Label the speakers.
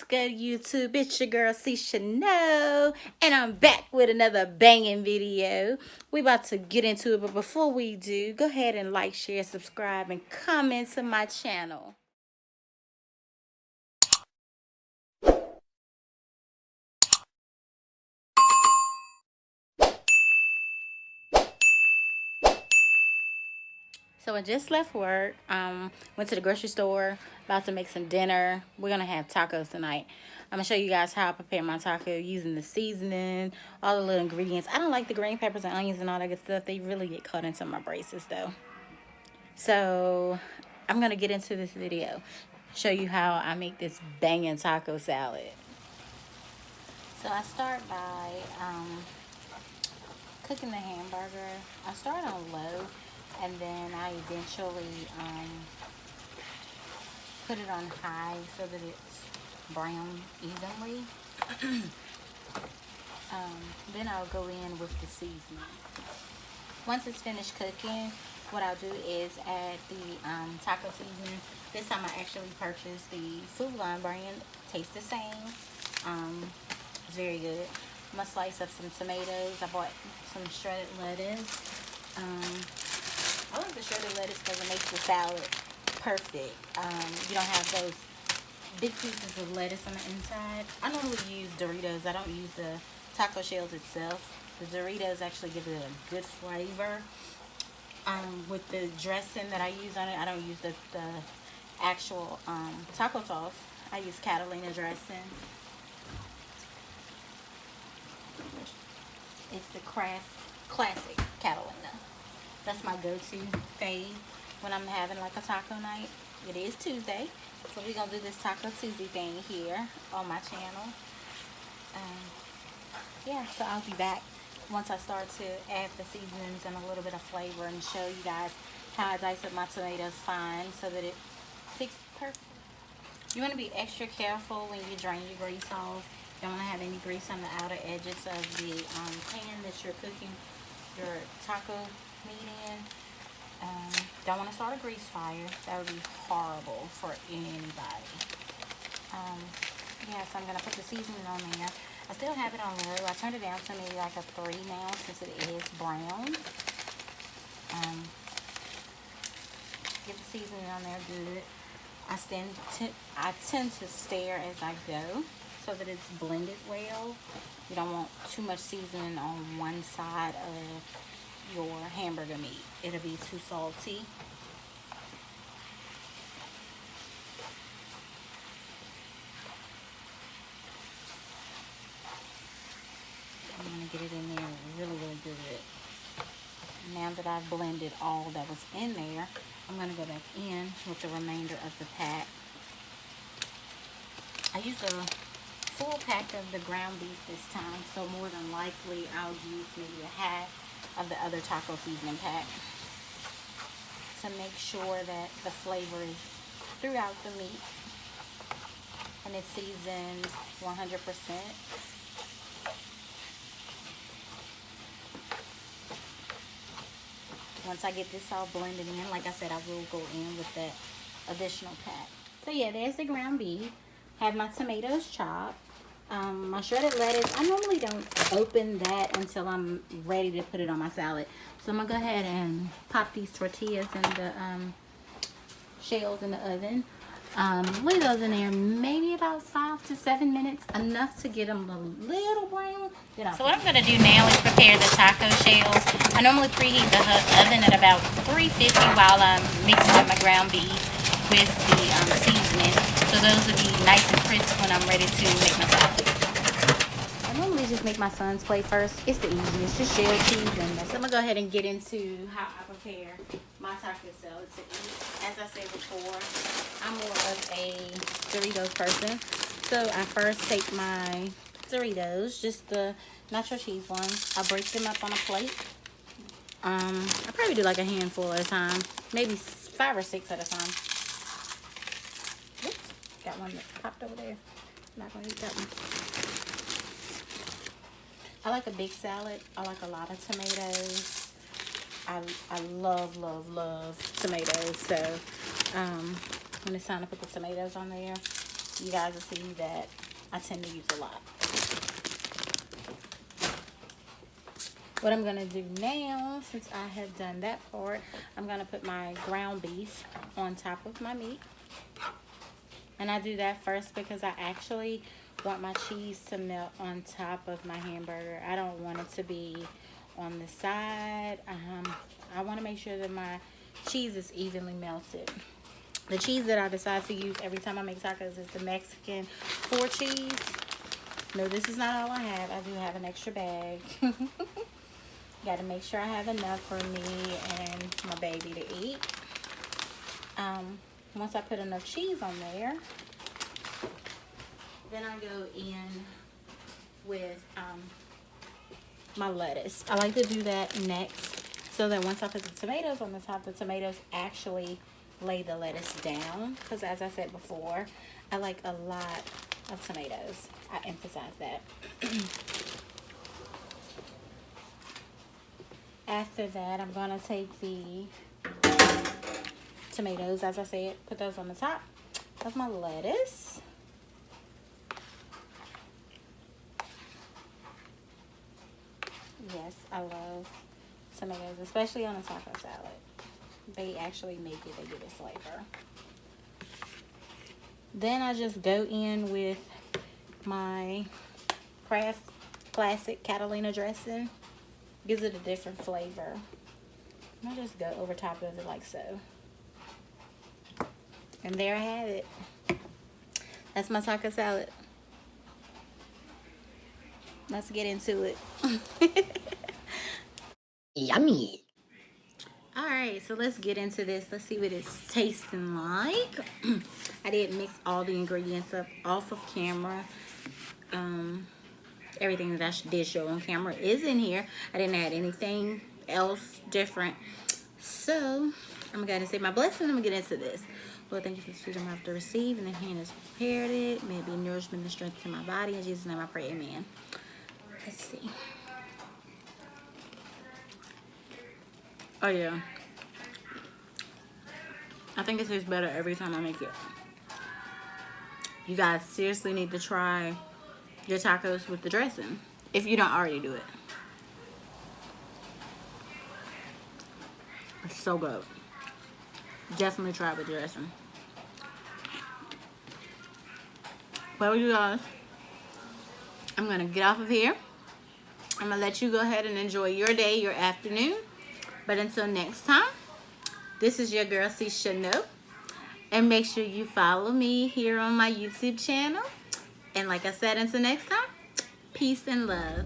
Speaker 1: good, YouTube? It's your girl, C. Chanel, and I'm back with another banging video. We about to get into it, but before we do, go ahead and like, share, subscribe, and comment to my channel. So I just left work, went to the grocery store, about to make some dinner. We're going to have tacos tonight. I'm going to show you guys how I prepare my taco using the seasoning, all the little ingredients. I don't like the green peppers and onions and all that good stuff. They really get cut into my braces though. So I'm going to get into this video, show you how I make this banging taco salad. So I start by cooking the hamburger. I start on low, and then I eventually put it on high so that it's brown evenly. Then I'll go in with the seasoning. Once it's finished cooking, what I'll do is add the taco seasoning. This time I actually purchased the Food Line brand. Tastes the same. It's very good. I'm going to slice up some tomatoes. I bought some shredded lettuce. I like the shredded lettuce because it makes the salad perfect. You don't have those big pieces of lettuce on the inside. I normally use Doritos. I don't use the taco shells itself. The Doritos actually give it a good flavor. With the dressing that I use on it, I don't use the actual taco sauce. I use Catalina dressing. It's the Kraft Classic Catalina. That's my go-to fave when I'm having like a taco night. It is Tuesday, so we're gonna do this Taco Tuesday thing here on my channel. Yeah, so I'll be back once I start to add the seasonings and a little bit of flavor and show you guys how I dice up my tomatoes fine so that it fits perfect. You want to be extra careful when you drain your grease off. You don't want to have any grease on the outer edges of the pan that you're cooking your taco meat in. Don't want to start a grease fire. That would be horrible for anybody. Yeah, so I'm going to put the seasoning on there. I still have it on low. I turned it down to maybe like a 3 now since it is brown. Get the seasoning on there good. I tend to stir as I go so that it's blended well. You don't want too much seasoning on one side of your hamburger meat. It'll be too salty. I'm going to get it in there really, really good. Now that I've blended all that was in there, I'm going to go back in with the remainder of the pack. I used a full pack of the ground beef this time, so more than likely I'll use maybe a half of the other taco seasoning pack to make sure that the flavor is throughout the meat and it's seasoned 100%. Once I get this all blended in, like I said, I will go in with that additional pack. So yeah, there's the ground beef. Have my tomatoes chopped. My shredded lettuce, I normally don't open that until I'm ready to put it on my salad. So I'm going to go ahead and pop these tortillas in the shells in the oven. Leave those in there maybe about 5 to 7 minutes, enough to get them a little brown. So what I'm going to do now is prepare the taco shells. I normally preheat the oven at about 350 while I'm mixing up my ground beef with the seasoning. So those will be nice and crisp when I'm ready to make my salad. I normally just make my son's plate first. It's the easiest, just shell cheese and so I'm going to go ahead and get into how I prepare my taco salad to eat. As I said before, I'm more of a Doritos person. So I first take my Doritos, just the nacho cheese ones. I break them up on a plate. I probably do like a handful at a time, maybe 5 or 6 at a time. Oops, got one that popped over there. I'm not gonna eat that one. I like a big salad. I like a lot of tomatoes. I love, love, love tomatoes. So when it's time to put the tomatoes on there, you guys will see that I tend to use a lot. What I'm going to do now, since I have done that part, I'm going to put my ground beef on top of my meat. And I do that first because I actually want my cheese to melt on top of my hamburger. I don't want it to be on the side. I want to make sure that my cheese is evenly melted. The cheese that I decide to use every time I make tacos is the Mexican 4 cheese. No, this is not all I have. I do have an extra bag. Got to make sure I have enough for me and my baby to eat. Once I put enough cheese on there, then I go in with my lettuce. I like to do that next so that once I put the tomatoes on the top, the tomatoes actually lay the lettuce down. Because as I said before, I like a lot of tomatoes. I emphasize that. After that, I'm going to take the tomatoes, as I said, put those on the top of my lettuce. Yes, I love tomatoes, especially on a taco salad. They actually make it, they give it flavor. Then I just go in with my Kraft Classic Catalina dressing. Gives it a different flavor. And I just go over top of it like so. And there I have it. That's my taco salad. Let's get into it.
Speaker 2: Yummy.
Speaker 1: Alright, so let's get into this. Let's see what it's tasting like. I did mix all the ingredients up off of camera. Everything that I did show on camera is in here. I didn't add anything else different. So, I'm going to say my blessing. I'm going to get into this. Lord, thank you for the food I'm about to receive. And the hand has prepared it. May it be nourishment and strength to my body. In Jesus' name I pray, amen. Let's see. Oh, yeah. I think it tastes better every time I make it. You guys seriously need to try your tacos with the dressing if you don't already do it. It's so good. Definitely try it with dressing. Well, you guys, I'm gonna get off of here. I'm gonna let you go ahead and enjoy your day, your afternoon. But until next time, this is your girl C Chanel, and make sure you follow me here on my YouTube channel. And like I said, until next time, peace and love.